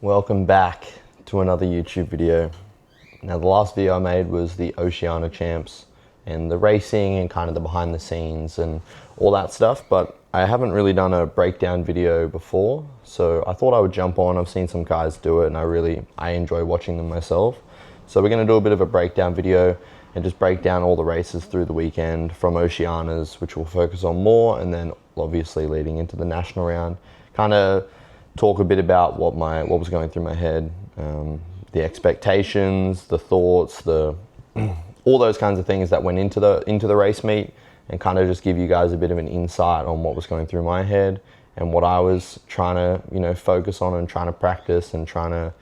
Welcome back to another YouTube video. Now the last video I made was the Oceania Champs and the racing and kind of the behind the scenes and all that stuff, but I haven't really done a breakdown video before, so I thought I would jump on. I've seen some guys do it and I enjoy watching them myself. So we're going to do a bit of a breakdown video and just break down all the races through the weekend from Oceanas, which we'll focus on more, and then obviously leading into the national round, kind of talk a bit about what was going through my head, the expectations, the thoughts, all those kinds of things that went into the race meet, and kind of just give you guys a bit of an insight on what was going through my head and what I was trying to focus on and trying to practice and trying to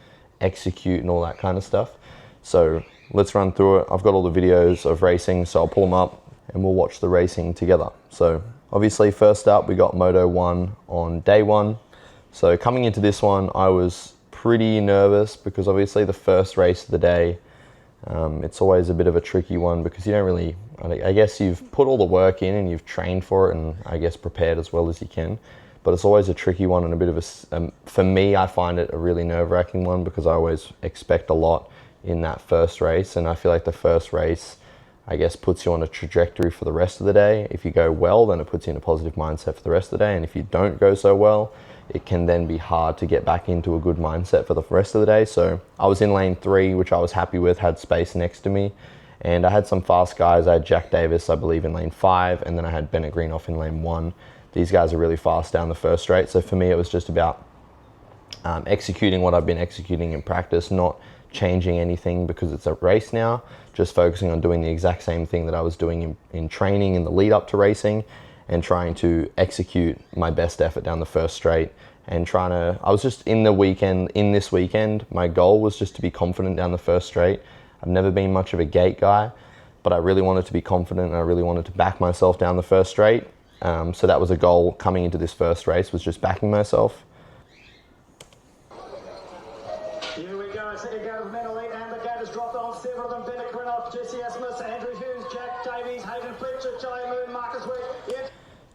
execute and all that kind of stuff. So let's run through it. I've got all the videos of racing, so I'll pull them up and we'll watch the racing together. So obviously first up we got Moto 1 on day 1. So coming into this one, I was pretty nervous because obviously the first race of the day, it's always a bit of a tricky one because you don't really, I guess you've put all the work in and you've trained for it and I guess prepared as well as you can, but it's always a tricky one and a bit of a, for me, I find it a really nerve-wracking one because I always expect a lot in that first race, and I feel like the first race, I guess, puts you on a trajectory for the rest of the day. If you go well, then it puts you in a positive mindset for the rest of the day, and if you don't go so well, it can then be hard to get back into a good mindset for the rest of the day. So I was in lane 3, which I was happy with, had space next to me, and I had some fast guys. I had Jack Davis, I believe, in lane 5, and then I had Bennett Greenoff in lane 1. These guys are really fast down the first straight, so for me it was just about executing what I've been executing in practice, not changing anything because it's a race now, just focusing on doing the exact same thing that I was doing in training in the lead up to racing, and trying to execute my best effort down the first straight, and I was just in this weekend, my goal was just to be confident down the first straight. I've never been much of a gate guy, but I really wanted to be confident and I really wanted to back myself down the first straight. So that was a goal coming into this first race, was just backing myself. Here we go, second go of Mental Elite, and the gate has dropped off. Several of them, Bennett Greenoff, Jesse Asmus, Andrew Hughes, Jack Davies, Hayden Fletcher, Charlie Moon, Marcus Wick. Yep.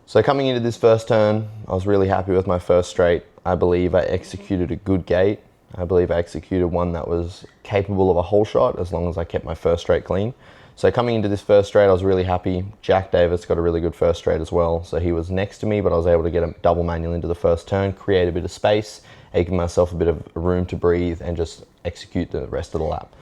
So coming into this first turn, I was really happy with my first straight. I believe I executed a good gate. I believe I executed one that was capable of a whole shot as long as I kept my first straight clean. So coming into this first straight, I was really happy. Jack Davis got a really good first straight as well. So he was next to me, but I was able to get a double manual into the first turn, create a bit of space, give myself a bit of room to breathe and just execute the rest of the lap.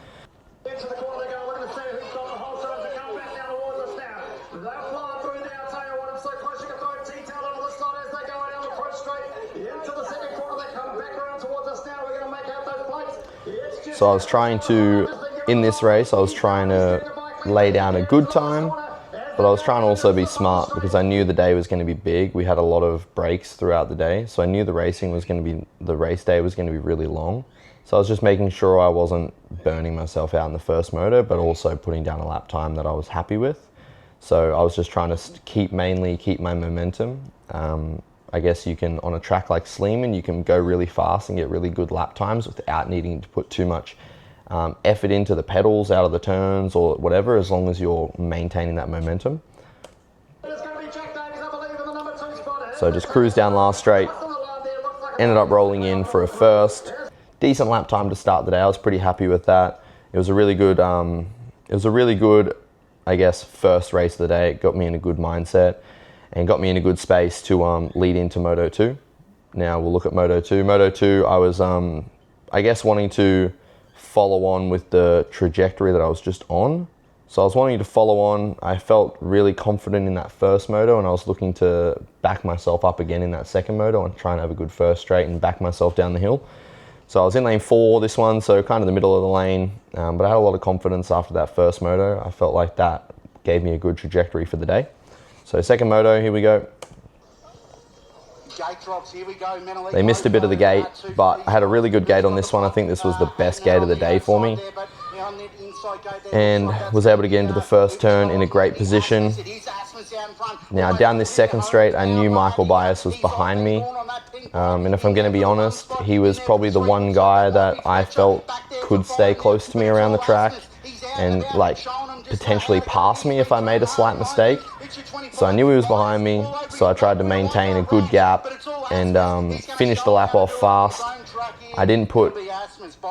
Into the corner they go, looking to see who's got the whole time to come back down towards us now. They're flying through now, I'll tell you what, it's so close you can throw it detailed over the side as they go down the front straight. Into the second corner, they come back around towards us now. We're going to make out those plates. So I was trying to, in this race, I was trying to lay down a good time, but I was trying to also be smart because I knew the day was going to be big. We had a lot of breaks throughout the day, so I knew the race day was going to be really long. So I was just making sure I wasn't burning myself out in the first moto, but also putting down a lap time that I was happy with. So I was just trying to mainly keep my momentum. I guess you can, on a track like Sleeman, you can go really fast and get really good lap times without needing to put too much effort into the pedals out of the turns or whatever, as long as you're maintaining that momentum. So just cruised down last straight, ended up rolling in for a first. Decent lap time to start the day. I was pretty happy with that. It was a really good, I guess, first race of the day. It got me in a good mindset and got me in a good space to lead into Moto 2. Now we'll look at Moto 2. Moto 2, I was, I guess, wanting to follow on with the trajectory that I was just on. So I was wanting to follow on. I felt really confident in that first moto and I was looking to back myself up again in that second moto and try and have a good first straight and back myself down the hill. So I was in lane 4 this one, so kind of the middle of the lane, but I had a lot of confidence after that first moto. I felt like that gave me a good trajectory for the day. So second moto, here we go. Gate drops, here we go. They missed a bit of the gate, but I had a really good gate on this one. I think this was the best gate of the day for me, and was able to get into the first turn in a great position. Now down this second straight, I knew Michael Bias was behind me, and if I'm going to be honest, he was probably the one guy that I felt could stay close to me around the track and like potentially pass me if I made a slight mistake. So I knew he was behind me, so I tried to maintain a good gap and finish the lap off fast. I didn't put,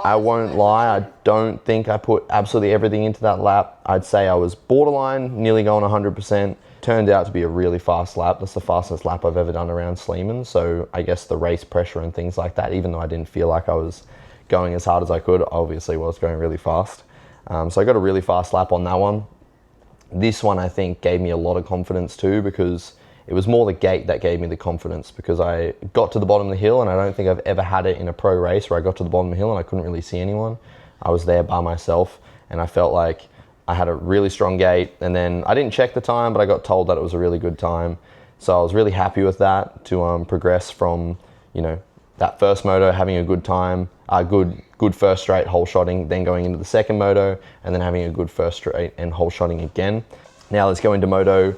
I won't lie, I don't think I put absolutely everything into that lap. I'd say I was borderline, nearly going 100%. Turned out to be a really fast lap. That's the fastest lap I've ever done around Sleeman. So I guess the race pressure and things like that, even though I didn't feel like I was going as hard as I could, obviously was going really fast. So I got a really fast lap on that one. This one I think gave me a lot of confidence too, because it was more the gate that gave me the confidence, because I got to the bottom of the hill, and I don't think I've ever had it in a pro race where I got to the bottom of the hill and I couldn't really see anyone. I was there by myself, and I felt like I had a really strong gate, and then I didn't check the time, but I got told that it was a really good time. So I was really happy with that to progress from, you know, that first moto, having a good time, good first straight hole shotting, then going into the second moto, and then having a good first straight and hole shotting again. Now let's go into moto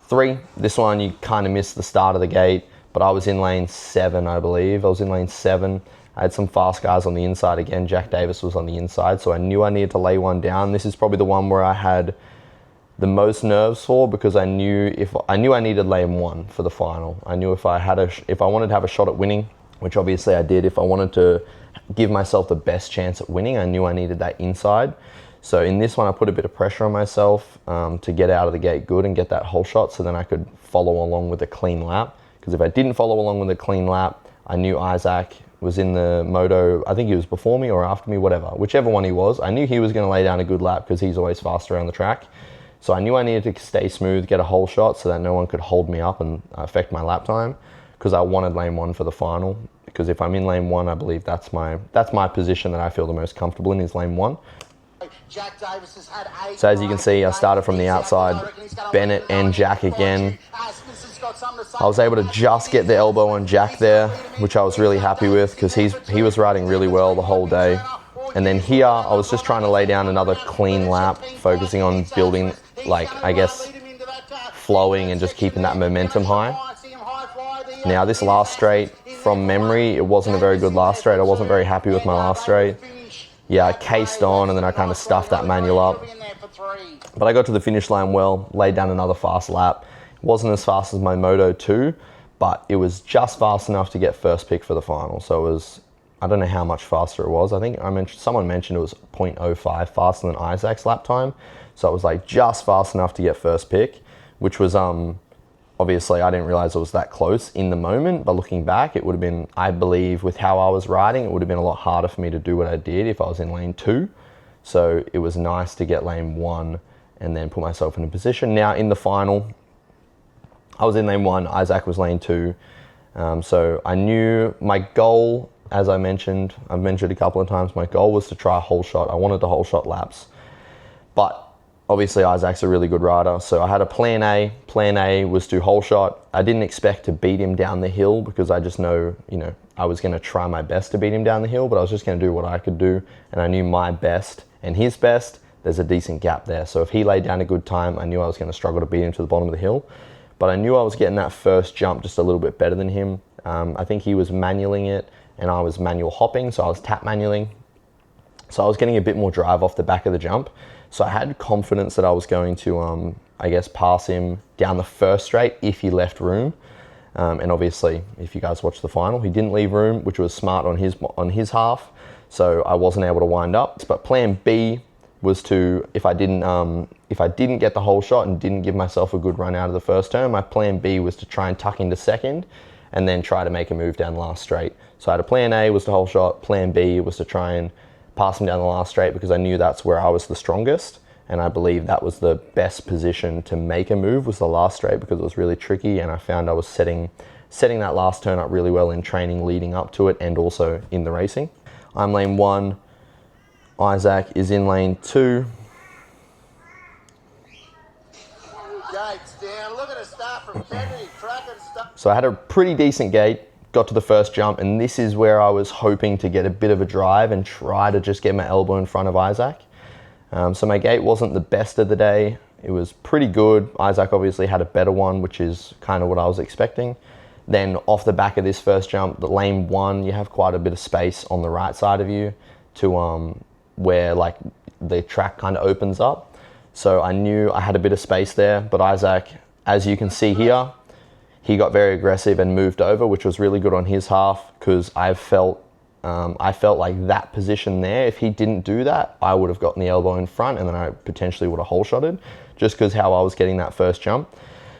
3. This one you kind of missed the start of the gate, but I was in lane 7, I believe. I was in lane 7. I had some fast guys on the inside again. Jack Davis was on the inside, so I knew I needed to lay one down. This is probably the one where I had the most nerves for, because I knew I needed lane 1 for the final. I knew if I wanted to have a shot at winning, which obviously I did, if I wanted to give myself the best chance at winning, I knew I needed that inside. So in this one, I put a bit of pressure on myself to get out of the gate good and get that hole shot, so then I could follow along with a clean lap. Because if I didn't follow along with a clean lap, I knew Isaac was in the moto, I think he was before me or after me, whatever, whichever one he was. I knew he was going to lay down a good lap because he's always fast around the track. So I knew I needed to stay smooth, get a hole shot so that no one could hold me up and affect my lap time, because I wanted lane 1 for the final. Because if I'm in lane 1, I believe that's my position that I feel the most comfortable in, is lane 1. Jack Davis has had 8. So as you can see, I started from the outside, Bennett and Jack again. I was able to just get the elbow on Jack there, which I was really happy with, because he was riding really well the whole day. And then here, I was just trying to lay down another clean lap, focusing on building, like, I guess, flowing and just keeping that momentum high. Now this last straight, from memory, it wasn't a very good last straight. I wasn't very happy with my last straight. Yeah, I cased on and then I kind of stuffed that manual up. But I got to the finish line well, laid down another fast lap. It wasn't as fast as my Moto 2, but it was just fast enough to get first pick for the final. So it was, I don't know how much faster it was. I think someone mentioned it was 0.05 faster than Isaac's lap time. So it was like just fast enough to get first pick, which was obviously I didn't realize it was that close in the moment, but looking back, it would have been, I believe with how I was riding, it would have been a lot harder for me to do what I did if I was in lane 2. So it was nice to get lane 1 and then put myself in a position. Now in the final, I was in lane 1, Isaac was lane 2. So I knew my goal, as I've mentioned a couple of times, my goal was to try a hole shot. I wanted to hole shot laps, but obviously Isaac's a really good rider, so I had a plan A. Plan A was to hole shot. I didn't expect to beat him down the hill, because I just know, I was going to try my best to beat him down the hill, but I was just going to do what I could do, and I knew my best and his best, there's a decent gap there. So if he laid down a good time, I knew I was going to struggle to beat him to the bottom of the hill, but I knew I was getting that first jump just a little bit better than him. I think he was manualing it and I was manual hopping, so I was tap manualing. So I was getting a bit more drive off the back of the jump. So I had confidence that I was going to, I guess, pass him down the first straight if he left room. And obviously, if you guys watched the final, he didn't leave room, which was smart on his half. So I wasn't able to wind up. But plan B was to, if I didn't get the hole shot and didn't give myself a good run out of the first turn, my plan B was to try and tuck into second and then try to make a move down the last straight. So I had a plan A was to hole shot. Plan B was to try and pass him down the last straight, because I knew that's where I was the strongest, and I believe that was the best position to make a move, was the last straight, because it was really tricky, and I found I was setting that last turn up really well in training leading up to it and also in the racing. I'm lane 1, Isaac is in lane 2. Gates down, look at a start from Kennedy, cracking stuff. So I had a pretty decent gate, got to the first jump, and this is where I was hoping to get a bit of a drive and try to just get my elbow in front of Isaac. So my gate wasn't the best of the day. It was pretty good. Isaac obviously had a better one, which is kind of what I was expecting. Then off the back of this first jump, the lane 1, you have quite a bit of space on the right side of you to where like the track kind of opens up. So I knew I had a bit of space there, but Isaac, as you can see here, he got very aggressive and moved over, which was really good on his half, because I felt I felt like that position there, if he didn't do that, I would have gotten the elbow in front and then I potentially would have hole shotted, just because how I was getting that first jump.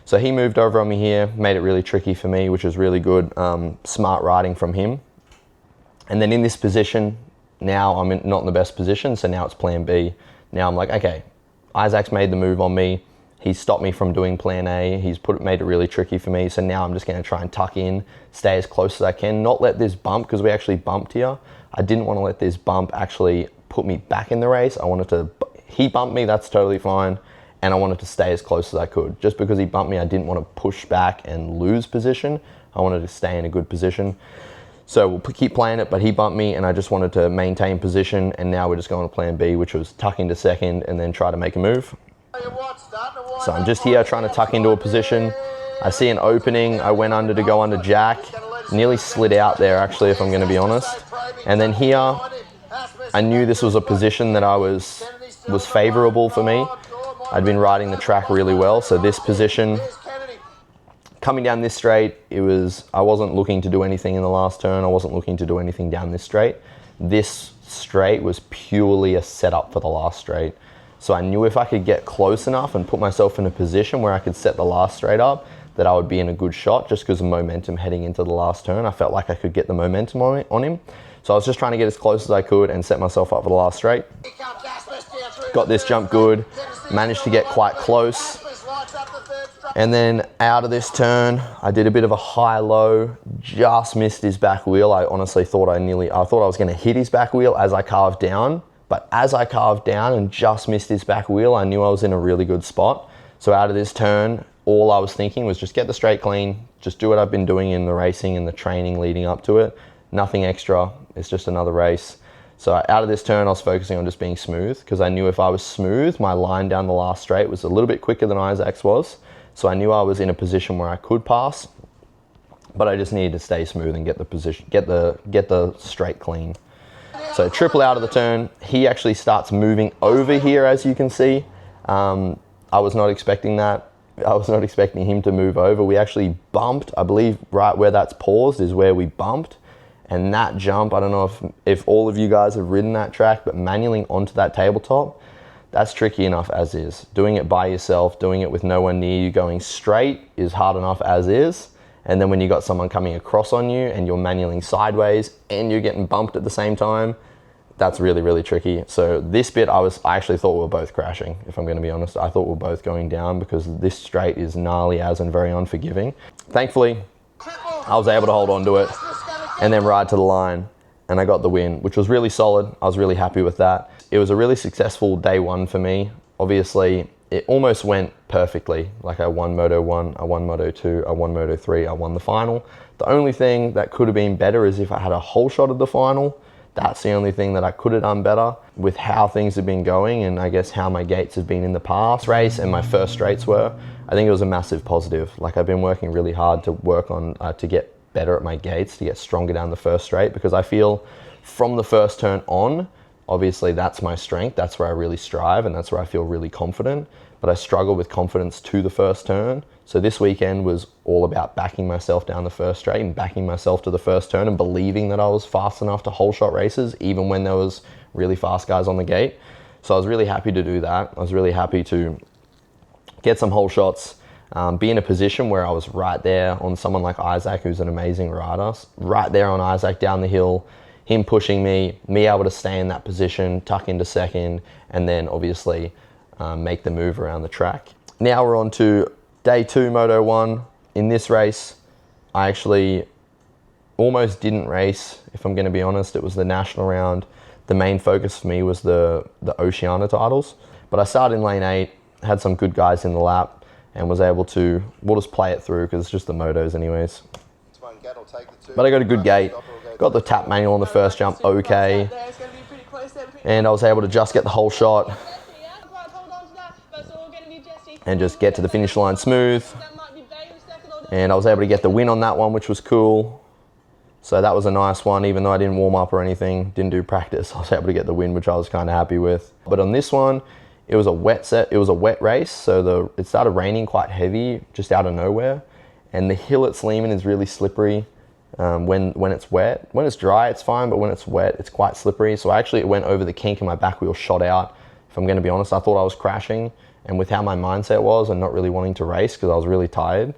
So he moved over on me here, made it really tricky for me, which was really good, smart riding from him. And then in this position, now I'm not in the best position, so now it's plan B. Now I'm like, okay, Isaac's made the move on me. He's stopped me from doing plan A. He's made it really tricky for me. So now I'm just gonna try and tuck in, stay as close as I can, not let this bump, because we actually bumped here. I didn't wanna let this bump actually put me back in the race. He bumped me, that's totally fine. And I wanted to stay as close as I could. Just because he bumped me, I didn't want to push back and lose position. I wanted to stay in a good position. So we'll keep playing it, but he bumped me and I just wanted to maintain position. And now we're just going to plan B, which was tuck into second and then try to make a move. So I'm just here trying to tuck into a position. I see an opening. I went under to go under jack. Nearly slid out there actually, if I'm going to be honest. And then here, I knew this was a position that was favorable for me. I'd been riding the track really well, so this position, coming down this straight, I wasn't looking to do anything in the last turn. I wasn't looking to do anything down this straight. This straight was purely a setup for the last straight. So I knew if I could get close enough and put myself in a position where I could set the last straight up, that I would be in a good shot, just because of momentum heading into the last turn. I felt like I could get the momentum on him. So I was just trying to get as close as I could and set myself up for the last straight. Got this jump good, managed to get quite close. And then out of this turn, I did a bit of a high-low, just missed his back wheel. I honestly thought I was gonna hit his back wheel as I carved down, but as I carved down and just missed his back wheel, I knew I was in a really good spot. So out of this turn, all I was thinking was just get the straight clean, just do what I've been doing in the racing and the training leading up to it. Nothing extra, it's just another race. So out of this turn, I was focusing on just being smooth, because I knew if I was smooth, my line down the last straight was a little bit quicker than Isaac's was. So I knew I was in a position where I could pass, but I just needed to stay smooth and get the position, get the straight clean. So triple out of the turn, he actually starts moving over here, as you can see. I was not expecting that. I was not expecting him to move over. We actually bumped, I believe right where that's paused is where we bumped. And that jump, I don't know if all of you guys have ridden that track, but manualing onto that tabletop, that's tricky enough as is. Doing it by yourself, doing it with no one near you, going straight is hard enough as is. And then when you got someone coming across on you and you're manualing sideways and you're getting bumped at the same time, that's really, really tricky. So this bit, I actually thought we were both crashing, if I'm gonna be honest. I thought we were both going down, because this straight is gnarly as and very unforgiving. Thankfully, I was able to hold on to it and then ride to the line, and I got the win, which was really solid. I was really happy with that. It was a really successful day one for me. Obviously, it almost went perfectly. Like I won Moto 1, I won Moto 2, I won Moto 3, I won the final. The only thing that could have been better is if I had a whole shot at the final. That's the only thing that I could have done better with how things have been going, and I guess how my gates have been in the past race and my first straights were. I think it was a massive positive. Like I've been working really hard to work on, to get better at my gates, to get stronger down the first straight, because I feel from the first turn on, obviously that's my strength, that's where I really strive and that's where I feel really confident, but I struggle with confidence to the first turn. So this weekend was all about backing myself down the first straight and backing myself to the first turn and believing that I was fast enough to whole shot races, even when there was really fast guys on the gate. So I was really happy to do that. I was really happy to get some whole shots, be in a position where I was right there on someone like Isaac, who's an amazing rider, right there on Isaac down the hill, him pushing me able to stay in that position, tuck into second, and then obviously make the move around the track. Now we're on to day 2, Moto 1. In this race, I actually almost didn't race, if I'm gonna be honest. It was the national round. The main focus for me was the Oceania titles, but I started in lane 8, had some good guys in the lap, and was able to, we'll just play it through because it's just the motos anyways. But I got a good gate, got the tap manual on the first jump okay, and I was able to just get the whole shot and just get to the finish line smooth, and I was able to get the win on that one, which was cool. So that was a nice one, even though I didn't warm up or anything, didn't do practice, I was able to get the win, which I was kind of happy with. But on this one, it was a wet race, so it started raining quite heavy just out of nowhere, and the hill at Sleeman is really slippery, when it's wet. When it's dry, it's fine, but when it's wet, it's quite slippery. So actually it went over the kink and my back wheel shot out. If I'm gonna be honest, I thought I was crashing, and with how my mindset was and not really wanting to race because I was really tired,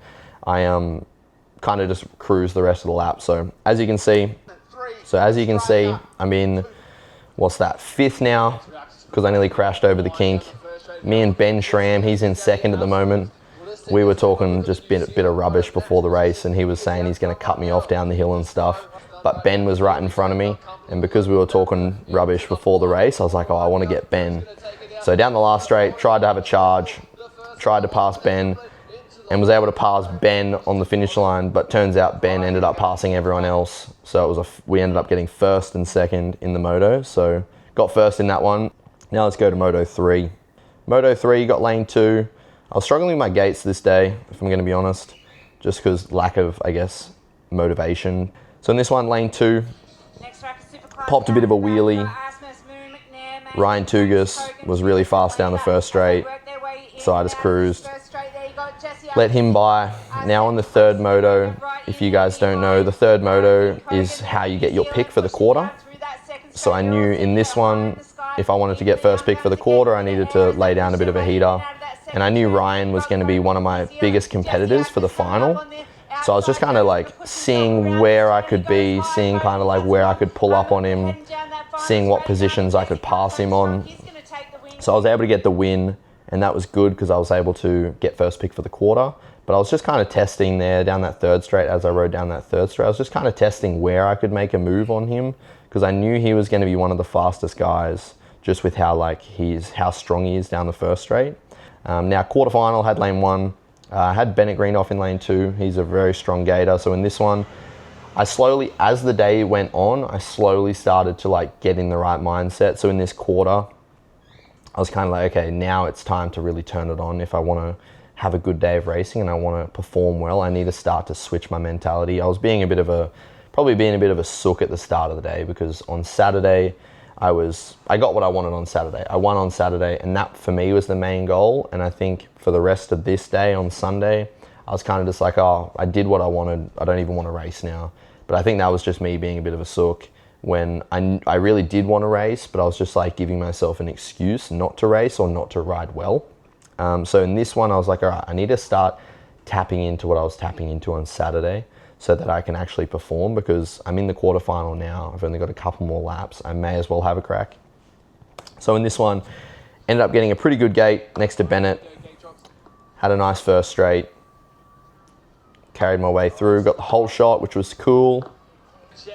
I kind of just cruised the rest of the lap. So as you can see, I'm in, what's that, 5th now, because I nearly crashed over the kink. Me and Ben Schramm, he's in 2nd at the moment. We were talking just bit of rubbish before the race, and he was saying he's going to cut me off down the hill and stuff. But Ben was right in front of me, and because we were talking rubbish before the race, I was like, oh, I want to get Ben. So down the last straight, tried to have a charge, tried to pass Ben, and was able to pass Ben on the finish line, but turns out Ben ended up passing everyone else. So it was we ended up getting 1st and 2nd in the moto, so got 1st in that one. Now let's go to Moto 3. Moto 3, got lane 2. I was struggling with my gates this day, if I'm going to be honest, just because lack of, I guess, motivation. So in this one, lane 2, popped a bit of a wheelie. Ryan Tugas was really fast down the first straight, so I just cruised. Let him by. Now on the 3rd moto, if you guys don't know, the 3rd moto is how you get your pick for the quarter. So I knew in this one, if I wanted to get first pick for the quarter, I needed to lay down a bit of a heater. And I knew Ryan was going to be one of my biggest competitors for the final. So I was just kind of like seeing where I could be, seeing kind of like where I could pull up on him, seeing what positions I could pass him on. So I was able to get the win, and that was good because I was able to get first pick for the quarter. But I was just kind of testing there down that 3rd straight. As I rode down that 3rd straight, I was just kind of testing where I could make a move on him, because I knew he was going to be one of the fastest guys just with how strong he is down the 1st straight. Now quarterfinal, had lane 1. I had Bennett Green off in lane 2. He's a very strong gator. So in this one, I slowly, as the day went on, I slowly started to like get in the right mindset. So in this quarter, I was kind of like, okay, now it's time to really turn it on. If I want to have a good day of racing and I want to perform well, I need to start to switch my mentality. I was being probably being a bit of a sook at the start of the day, because on Saturday, I got what I wanted on Saturday. I won on Saturday, and that for me was the main goal. And I think for the rest of this day on Sunday, I was kind of just like, oh, I did what I wanted. I don't even want to race now. But I think that was just me being a bit of a sook when I really did want to race, but I was just like giving myself an excuse not to race or not to ride well. So in this one, I was like, all right, I need to start tapping into what I was tapping into on Saturday, so that I can actually perform, because I'm in the quarterfinal now. I've only got a couple more laps. I may as well have a crack. So in this one, ended up getting a pretty good gate next to Bennett. Had a nice first straight. Carried my way through, got the whole shot, which was cool.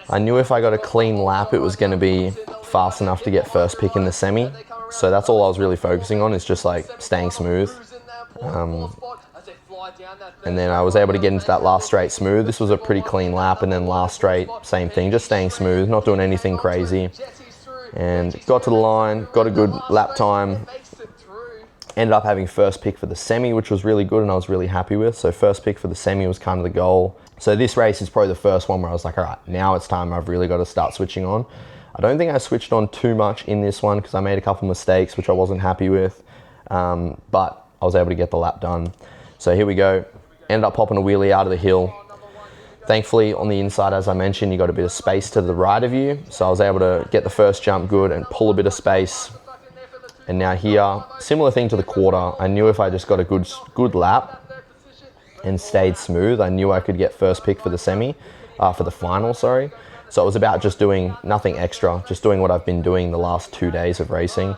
I knew if I got a clean lap, it was going to be fast enough to get first pick in the semi. So that's all I was really focusing on, is just like staying smooth. And then I was able to get into that last straight smooth. This was a pretty clean lap, and then last straight, same thing, just staying smooth, not doing anything crazy. And got to the line, got a good lap time. Ended up having first pick for the semi, which was really good and I was really happy with. So first pick for the semi was kind of the goal. So this race is probably the first one where I was like, all right, now it's time. I've really got to start switching on. I don't think I switched on too much in this one because I made a couple mistakes, which I wasn't happy with. But I was able to get the lap done. So here we go. Ended up popping a wheelie out of the hill. Thankfully, on the inside, as I mentioned, you got a bit of space to the right of you. So I was able to get the first jump good and pull a bit of space. And now here, similar thing to the quarter. I knew if I just got a good lap and stayed smooth, I knew I could get first pick for the for the final, sorry. So it was about just doing nothing extra, just doing what I've been doing the last 2 days of racing.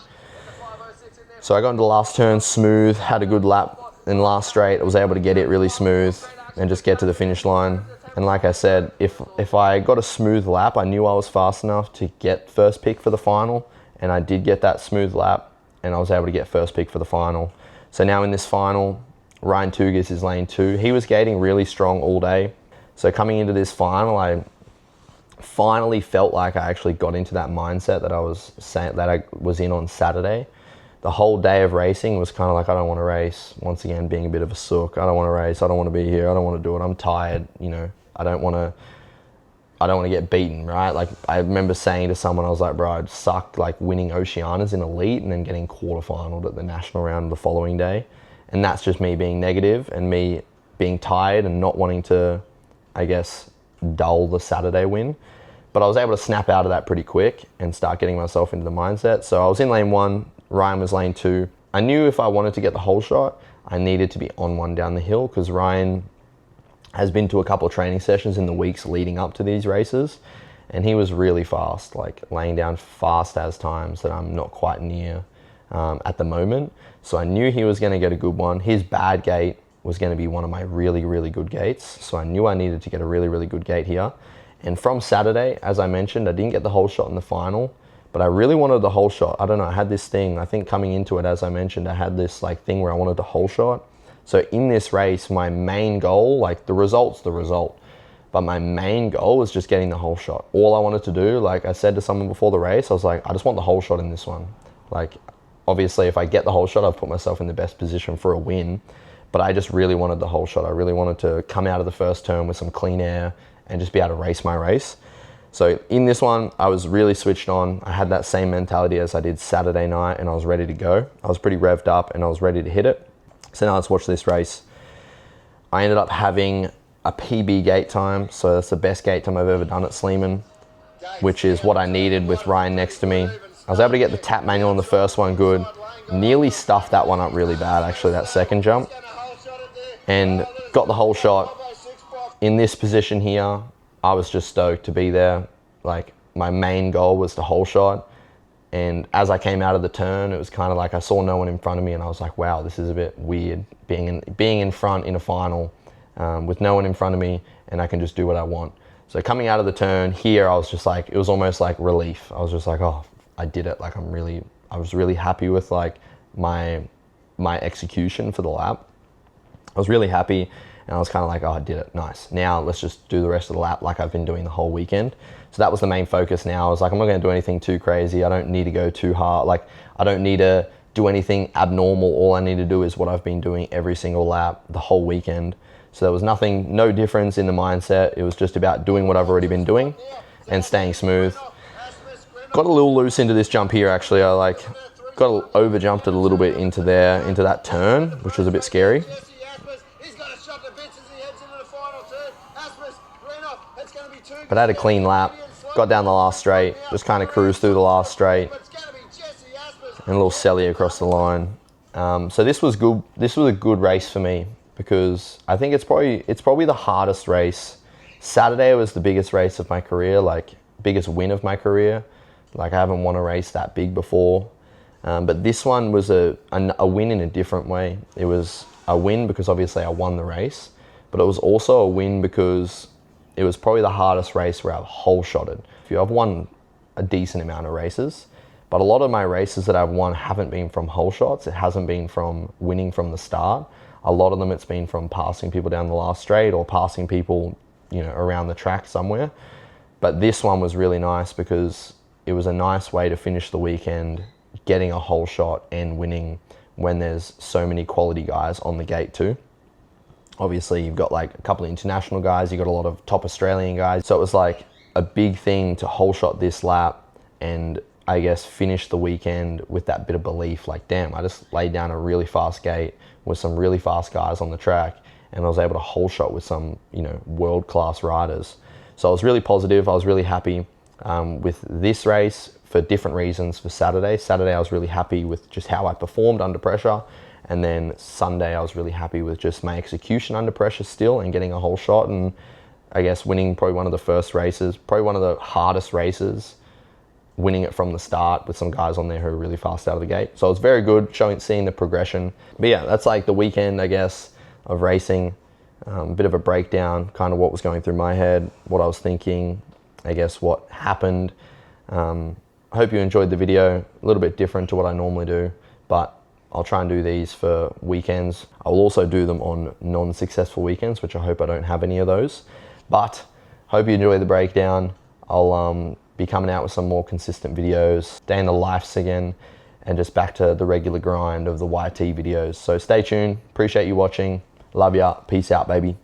So I got into the last turn smooth, had a good lap in the last straight. I was able to get it really smooth and just get to the finish line. And like I said, if I got a smooth lap, I knew I was fast enough to get first pick for the final. And I did get that smooth lap, and I was able to get first pick for the final. So now in this final, Ryan Tugas is lane 2. He was gating really strong all day. So coming into this final, I finally felt like I actually got into that mindset that I was in on Saturday. The whole day of racing was kind of like, I don't want to race. Once again, being a bit of a sook. I don't want to race. I don't want to be here. I don't want to do it. I'm tired. You know, I don't want to get beaten, right? Like I remember saying to someone, I was like, bro, I'd suck like winning Oceanas in elite and then getting quarterfinaled at the national round the following day. And that's just me being negative and me being tired and not wanting to, I guess, dull the Saturday win. But I was able to snap out of that pretty quick and start getting myself into the mindset. So I was in lane 1, Ryan was lane 2. I knew if I wanted to get the whole shot, I needed to be on one down the hill, because Ryan has been to a couple of training sessions in the weeks leading up to these races, and he was really fast, like laying down fast as times that I'm not quite near at the moment. So I knew he was going to get a good one. His bad gate was going to be one of my really, really good gates. So I knew I needed to get a really, really good gate here. And from Saturday, as I mentioned, I didn't get the whole shot in the final, but I really wanted the whole shot. I don't know, I had this thing, I think coming into it, as I mentioned, I had this like thing where I wanted the whole shot. So in this race, my main goal, like the result's the result, but my main goal was just getting the whole shot. All I wanted to do, like I said to someone before the race, I was like, I just want the whole shot in this one. Like, obviously if I get the whole shot, I've put myself in the best position for a win, but I just really wanted the whole shot. I really wanted to come out of the first turn with some clean air and just be able to race my race. So in this one, I was really switched on. I had that same mentality as I did Saturday night, and I was ready to go. I was pretty revved up and I was ready to hit it. So now let's watch this race. I ended up having a PB gate time. So that's the best gate time I've ever done at Sleeman, which is what I needed with Ryan next to me. I was able to get the tap manual on the first one good. Nearly stuffed that one up really bad, actually, that second jump. And got the whole shot. In this position here, I was just stoked to be there. Like, my main goal was the whole shot. And as I came out of the turn, it was kind of like I saw no one in front of me, and I was like, wow, this is a bit weird being in front in a final with no one in front of me, and I can just do what I want. So coming out of the turn here, I was just like, it was almost like relief. I was just like, oh, I did it. Like, I was really happy with like my execution for the lap. I was really happy. And I was kind of like, oh, I did it, nice. Now let's just do the rest of the lap like I've been doing the whole weekend. So that was the main focus now. I was like, I'm not gonna do anything too crazy. I don't need to go too hard. Like, I don't need to do anything abnormal. All I need to do is what I've been doing every single lap the whole weekend. So there was no difference in the mindset. It was just about doing what I've already been doing and staying smooth. Got a little loose into this jump here, actually. I over jumped it a little bit into that turn, which was a bit scary. But I had a clean lap, got down the last straight, just kind of cruised through the last straight, and a little celly across the line. So this was good. This was a good race for me, because I think it's probably the hardest race. Saturday was the biggest race of my career, like biggest win of my career. Like, I haven't won a race that big before. But this one was a win in a different way. It was a win because obviously I won the race, but it was also a win because it was probably the hardest race where I've whole shotted. I've won a decent amount of races, but a lot of my races that I've won haven't been from whole shots. It hasn't been from winning from the start. A lot of them, it's been from passing people down the last straight or passing people, around the track somewhere. But this one was really nice because it was a nice way to finish the weekend, getting a whole shot and winning when there's so many quality guys on the gate too. Obviously, you've got like a couple of international guys, you've got a lot of top Australian guys. So it was like a big thing to whole shot this lap and I guess finish the weekend with that bit of belief, like, damn, I just laid down a really fast gate with some really fast guys on the track, and I was able to whole shot with some, world-class riders. So I was really positive. I was really happy with this race for different reasons. For Saturday, I was really happy with just how I performed under pressure. And then Sunday, I was really happy with just my execution under pressure still and getting a whole shot. And I guess winning probably one of the first races, probably one of the hardest races, winning it from the start with some guys on there who are really fast out of the gate. So it's very good seeing the progression. But yeah, that's like the weekend, I guess, of racing. A bit of a breakdown, kind of what was going through my head, what I was thinking, I guess what happened. I hope you enjoyed the video. A little bit different to what I normally do, but I'll try and do these for weekends. I'll also do them on non-successful weekends, which I hope I don't have any of those. But hope you enjoy the breakdown. I'll be coming out with some more consistent videos, day in the lives again, and just back to the regular grind of the YT videos. So stay tuned. Appreciate you watching. Love ya. Peace out, baby.